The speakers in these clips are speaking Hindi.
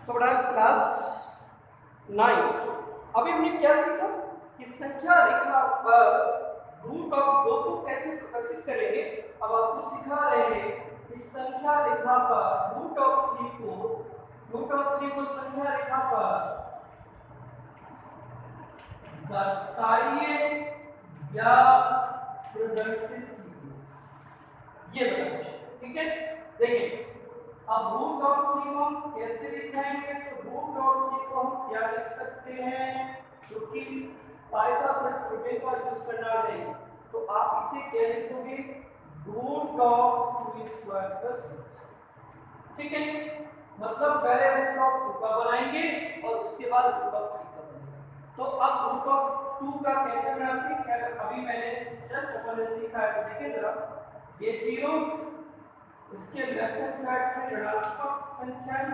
सो बेटा क्लास 9 अभी हमने क्या सीखा कि संख्या रेखा पर रूट ऑफ 2 को कैसे प्रदर्शित करेंगे। अब आपको सिखा रहे हैं कि संख्या रेखा पर रूट ऑफ 3 को संख्या रेखा पर दर्शाइए या प्रदर्शित कीजिए, ये बताइए। ठीक है, देखिए अब रूट ऑफ 3 को हम कैसे लिखेंगे, तो रूट ऑफ 3 को हम क्या लिख सकते हैं, क्योंकि पाइथागोरस प्रमेय का यूज करना है तो आप इसे क्या लिखोगे, रूट ऑफ 2 स्क्वायर प्लस 6। ठीक है, मतलब पहले रूट ऑफ 2 का बनाएंगे और उसके बाद रूट ऑफ 3 का बनेगा। तो अब रूट ऑफ 2 का कैसे बनाते हैं, क्या अभी मैंने जस्ट अपन ने सीखा है, तो देखिए जरा ये 0, इसके लेफ्ट हैंड साइड में ऋणात्मक संख्याएं,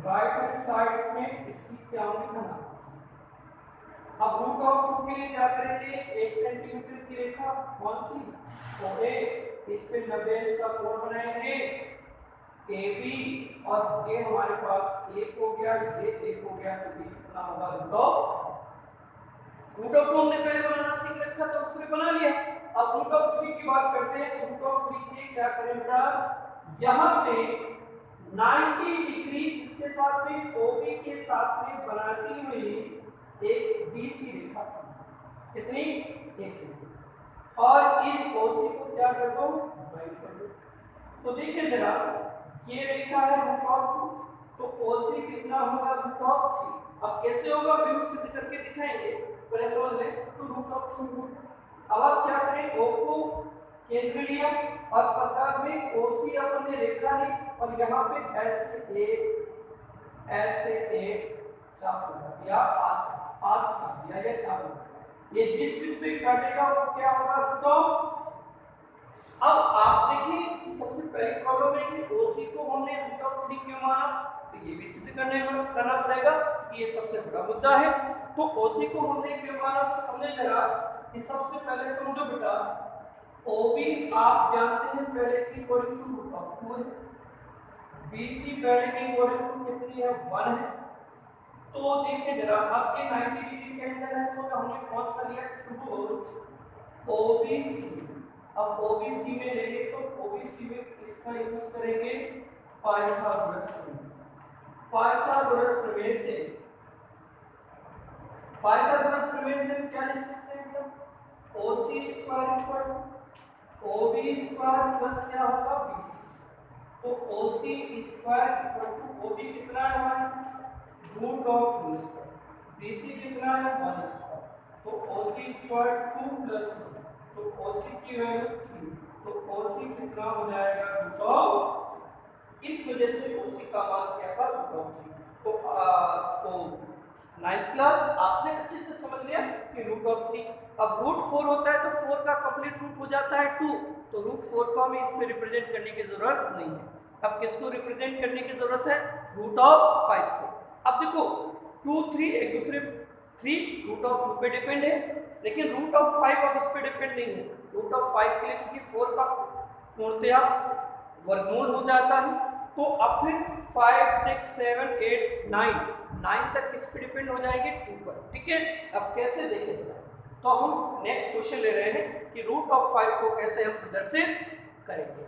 राइट हैंड साइड में इसकी क्या होगी धनात्मक। अब रूट ऑफ 2 के लिए क्या करेंगे, 1 सेंटीमीटर की रेखा कौन सी, तो ए, इस पे 90 अंश का कोण बनाएंगे AB, और ये हमारे पास 1 हो गया, ये 1 हो गया, तो ये कितना होगा, रूट ऑफ 2 हमने पहले बनाना सीख रखा तो उसने बना लिया। अब रूट ऑफ 3 की बात करते हैं। रूट ऑफ 3 के क्या करें बेटा, यहाँ पे 90 डिग्री इसके साथ में OB के साथ में बनाती हुई एक BC रेखा, कितनी, 1 सेंटीमीटर, और इस OC को क्या कर दो, डिवाइड कर दो। तो देखिए जरा ये रेखा है रूट ऑफ 2, तो OC कितना होगा, रूट ऑफ 3। अब कैसे होगा बिंदु सिद्ध करके दिखाएंगे, पहले समझ लें। तो रूट ऑफ 3, अब आप क्या करें, O को केंद्र लिया और प्रकार में OC अपन ने रेखा ली और यहाँ पे ऐसे एक चाप लगा दिया, आर्क दिया या चाप लगा, ये जिस बिंदु पे काटेगा वो क्या होगा, रूट ऑफ। अब आप देखिए सबसे पहली प्रॉब्लम है कि OC को हमने रूट ऑफ 3 क्यों माना, तो ये भी सिद्ध करना पड़ेगा कि ये सबसे बड़ा मुद्दा है। तो OC को हमने क्यों माना, तो समझे जरा कि सबसे पहले समझो बेटा, OB आप जानते हैं पहले की इक्वल टू रूट ऑफ 2 है, BC पहले की इक्वल टू कितनी है, 1 है। तो देखिए जरा आपके 90 डिग्री के अंदर है तो हमने कौन सा लिया, ट्रू OBC। अब OBC में लेंगे तो OBC में इसका यूज करेंगे पाइथागोरस प्रमेय। पाइथागोरस प्रमेय से क्या लिख सकते हैं, OC square equal OB square plus क्या होगा, BC। तो OC square equal to OB कितना है हमारे, रूट ऑफ 2 स्क्वायर, BC कितना है, 1 स्क्वायर, तो OC स्क्वायर 2 प्लस, तो OC की वैल्यू 3, तो OC कितना हो जाएगा, रूट ऑफ। इस वजह से OC का मान क्या था, रूट ऑफ 3। तो 9th क्लास आपने अच्छे से समझ लिया कि रूट ऑफ 3। अब रूट 4 होता है तो 4 का कंप्लीट रूट हो जाता है 2, तो रूट 4 को हमें इसमें रिप्रेजेंट करने की जरूरत नहीं है। अब किसको रिप्रेजेंट करने की जरूरत है, रूट ऑफ 5 को। अब देखो 2 3 एक दूसरे 3 रूट ऑफ 2 पे डिपेंड है, लेकिन रूट ऑफ 5 अब इस पे डिपेंड नहीं है। रूट ऑफ 5 के लिए चूंकि 4 का पूर्णतया वर्गमूल हो जाता है, तो अब फिर 5 6 7 8 9 तक किस पे डिपेंड हो जाएंगे, 2 पर। ठीक है, अब कैसे देखेंगे, तो हम नेक्स्ट क्वेश्चन ले रहे हैं कि रूट ऑफ 5 को कैसे हम प्रदर्शित करेंगे।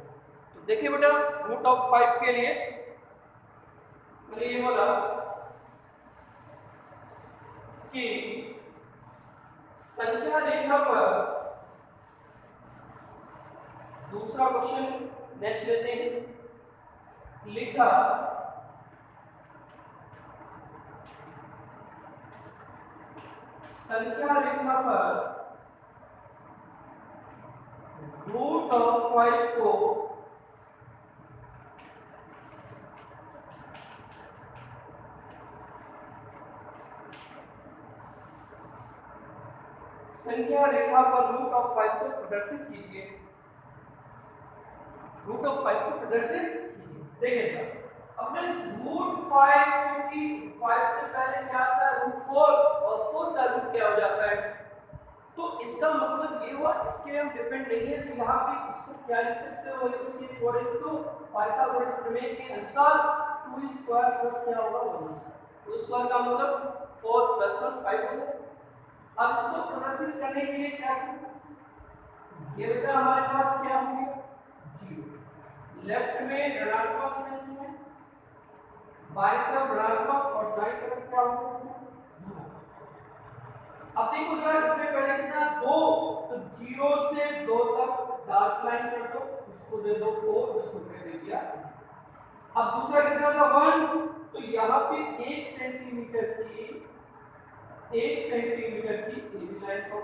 तो देखिए बेटा रूट ऑफ 5 के लिए मैंने ये बोला कि संख्या रेखा पर, दूसरा क्वेश्चन नेक्स्ट लेते हैं, लिखा संख्या रेखा पर रूट ऑफ 5 को संख्या रेखा पर रूट ऑफ 5 को प्रदर्शित कीजिए, रूट ऑफ 5 को प्रदर्शित कीजिए। देखिए अपने रूट 5 क्योंकि 5 से पहले क्या आता है, रूट 4, और 4 का रूट क्या हो जाता है, तो इसका मतलब ये हुआ इसके हम डिपेंड नहीं है, तो यहाँ पे इसको क्या लिख सकते हो, इसके अकॉर्डिंग टू पाइथागोरस प्रमेय के अनुसार 2 स्क्वायर प्लस क्या होगा 1 स्क्वायर। 2 स्क्वायर का मतलब 4 प्लस 1 5 हो गया। अब इसको प्रदर्शित करने के लिए क्या करें, ये बेटा हमारे पास क्या हो गया 0, लेफ्ट में ऋणात्मक संख्या है, बाएं तरफ ऋणात्मक और दाईं तरफ क्या होगा। अब देखो जरा इसमें पहले कितना 2, तो 0 से 2 तक डार्क लाइन कर दो, इसको दे दो 4, इसको दे दिया। अब दूसरा कितना था 1, तो यहाँ पे 1 सेंटीमीटर की एबी लाइन को,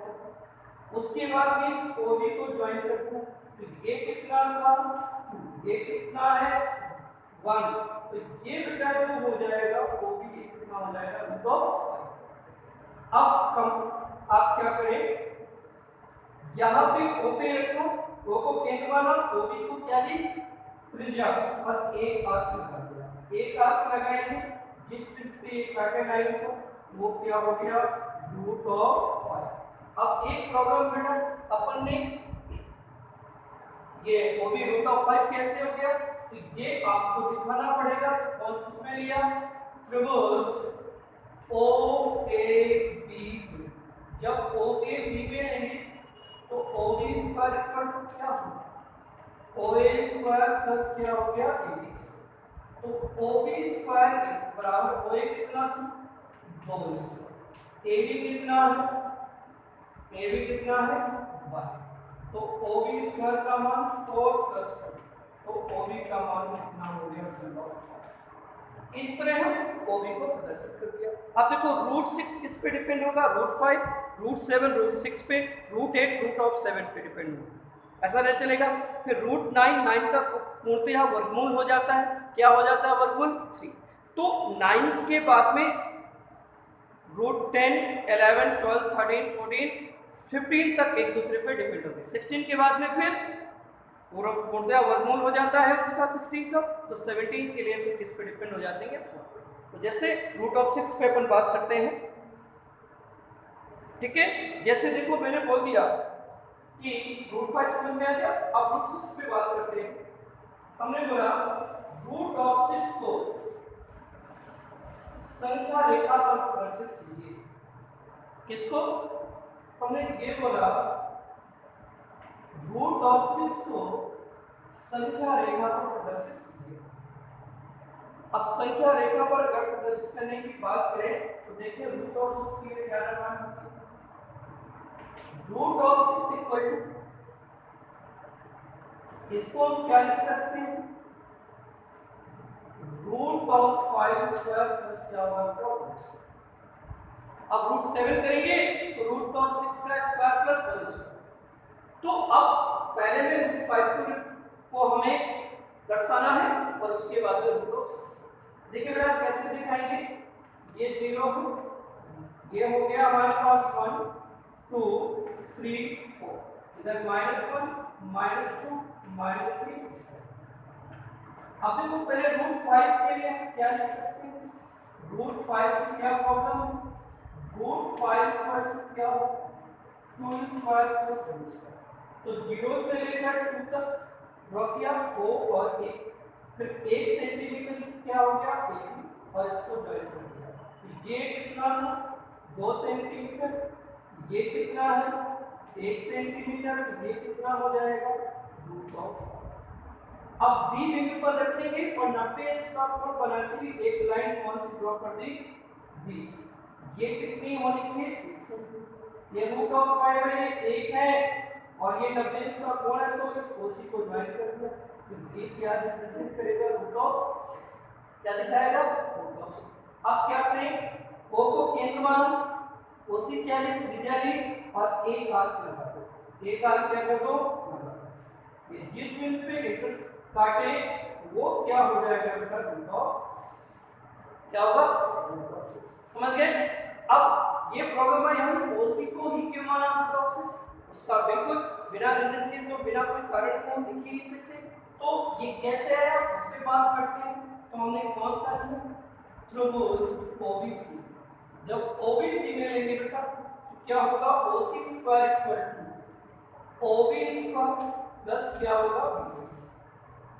उसके बाद में इस ओबी को ज्वाइन करना। तो ये कितना था, ये कितना है 1, तो ये बेटा जो हो जाएगा ओबी कितना हो जाएगा तो। अब आप क्या करें, यहाँ पे ओ पे रखो, ओ को केंद्र माना, ओबी को क्या दी त्रिज्या, और एक आर्क लगा दिया। एक आर्क लगाएंगे जिस पे काटे लाइन को, वो क्या हो गया √5। अब एक प्रॉब्लम बेटा अपन ने ये ओबी √5 कैसे हो गया, तो ये आपको दिखाना पड़ेगा। और किसमें लिया, त्रिभुज ओ ए बी, जब ओ ए बी में लेंगे तो O B square equal to क्या होगा, ओ ए स्क्वायर प्लस क्या हो गया ए बी। तो ओ बी स्क्वायर बराबर ओ ए कितना था 2 स्क्वायर, ए बी कितना है, ए बी कितना है 1, तो ओ बी स्क्वायर का मान 4 प्लस 1, तो ओ बी का मान कितना हो गया 0। इस तरह हम ओबी को प्रदर्शित कर दिया। अब देखो √6 किस पे डिपेंड होगा, √5, √7 √6 पे, √8 √7 पे डिपेंड होगा, ऐसा नहीं चलेगा। फिर √9, 9 का पूर्णतः वर्गमूल हो जाता है, क्या हो जाता है वर्गमूल 3। तो 9 के बाद में √10 11 12 13 14 15 तक एक दूसरे पे डिपेंड होंगे। 16 के बाद में फिर पूर्णतः वर्गमूल हो जाता है उसका 16 का, तो 17 के लिए फिर किस पे डिपेंड हो जाते हैं 4। तो जैसे √6 पे अपन बात करते हैं, ठीक है, जैसे देखो मैंने बोल दिया कि √5 समझ में आ गया। अब √6 पे बात करते हैं। हमने बोला √6 को संख्या रेखा पर प्रदर्शित कीजिए। किसको, हमने ये बोला √6 को संख्या रेखा पर प्रदर्शित कीजिए। अब संख्या रेखा पर अगर प्रदर्शित करने की बात करें तो देखिए √6 के लिए क्या रखना है, √6 इक्वल टू, इसको हम क्या लिख सकते हैं √5 स्क्वायर प्लस क्या होगा। अब √7 करेंगे तो √6 का स्क्वायर प्लस 1 स्क्वायर। तो अब पहले में √5 को हमें दर्शाना है और उसके बाद में √6। देखिए बेटा कैसे दिखाएंगे, ये 0 है, ये हो गया हमारे पास 1 2 3 4, इधर -1 -2 -3। अब देखो पहले √5 के लिए क्या लिख सकते हैं, √5 की क्या प्रॉब्लम है, √5 क्या हो 2 स्क्वायर प्लस 1 स्क्वायर। तो 0 से लेकर 2 तक ड्रॉ किया O और A, फिर 1 सेंटीमीटर क्या हो गया A, और इसको ज्वाइन कर दिया। तो ये कितना था 2 सेंटीमीटर, ये कितना है 1 सेंटीमीटर, ये कितना हो जाएगा √5। अब B बिंदु पर रखेंगे और 90 अंश का कोण बनाते हुए एक लाइन कौन सी ड्रॉ कर दी BC। ये कितनी होनी चाहिए 1 सेंटीमीटर, ये √5 है, ये 1 है और ये 90 अंश का कोण है, तो इस OC को ज्वाइन कर दिया। तो ये क्या रिप्रेजेंट करेगा √6, क्या दिखाएगा √6। अब क्या करें, O को केंद्र मानो, OC क्या ली त्रिज्या ली और एक आर्क लगा दो, एक आर्क क्या कर दो, ये जिस बिंदु पे इंटर काटे वो क्या हो जाएगा बेटा √6, क्या होगा √6। समझ गए। अब ये प्रॉब्लम है, हम OC को ही क्यों माना √6, उसका बिल्कुल बिना रीजन के, तो बिना कोई कारण के हम लिख ही नहीं सकते। तो ये कैसे है उस पे बात करते हैं। तो हमने कौन सा लिया त्रिभुज OBC, जब OBC में लेंगे बेटा तो क्या होगा OC square equal to OB square plus क्या होगा BC।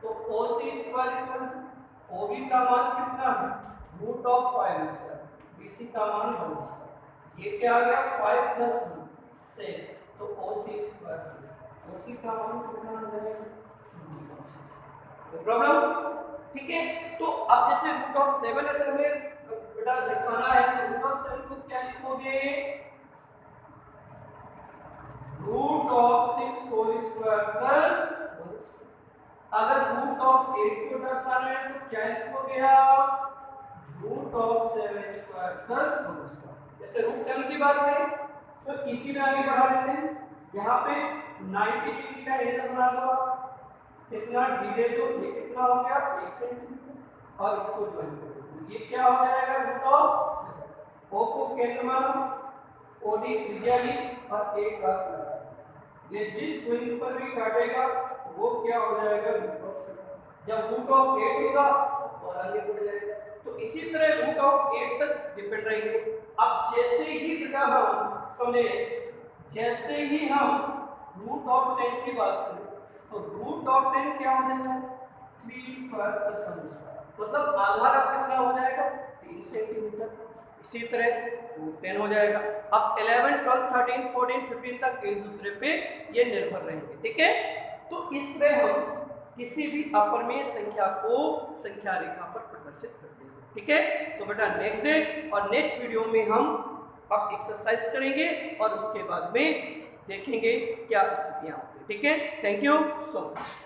तो OC स्क्वायर इक्वल OB का मान कितना है, रूट ऑफ 5 स्क्वायर, BC का मान 1 स्क्वायर, ये क्या आ गया 5 प्लस 1 6, तो OC स्क्वायर 6, OC का मान कितना आ जाएगा, प्रॉब्लम, ठीक है। तो अब जैसे रूट ऑफ 7 अगर हमें बेटा दिखाना है तो रूट ऑफ 7 को क्या लिखोगे, root of 6 whole square plus 1 square. अगर रूट ऑफ 8 को दर्शाना है तो क्या लिखोगे आप, root of 7 square plus 1 square. जैसे रूट 7 की बात करें तो इसी में आगे बढ़ा देते हैं, यहाँ पे 90 डिग्री का एंगल बना दो आप, कितना डी दे दो, ये कितना हो गया 1 सेंटीमीटर, और इसको ज्वाइन कर दो, ये क्या हो जाएगा रूट ऑफ 7। ओ को केंद्र मानो, ओडी त्रिज्या ली और एक का ये जिस बिंदु पर भी काटेगा वो क्या हो जाएगा रूट ऑफ 7। जब रूट ऑफ 8 होगा तो और आगे बढ़ जाएगा, तो इसी तरह रूट ऑफ 8 तक डिपेंड रहेंगे। अब जैसे ही बेटा हम सुने, जैसे ही हम रूट ऑफ 10 की बात करें तो रूट ऑफ 10 क्या हो जाएगा 3 स्क्वायर प्लस 1 स्क्वायर, मतलब आधार अब कितना हो जाएगा 3 सेंटीमीटर। इसी तरह रूट 10 हो जाएगा। अब 11 12 13 14 15 तक एक दूसरे पे ये निर्भर रहेंगे, ठीक है। तो इस तरह हम किसी भी अपरिमेय संख्या को संख्या रेखा पर प्रदर्शित करते हैं, ठीक है। तो बेटा नेक्स्ट डे और नेक्स्ट वीडियो में हम अब एक्सरसाइज करेंगे और उसके बाद में देखेंगे क्या स्थितियां होती है, ठीक है। Thank you so much.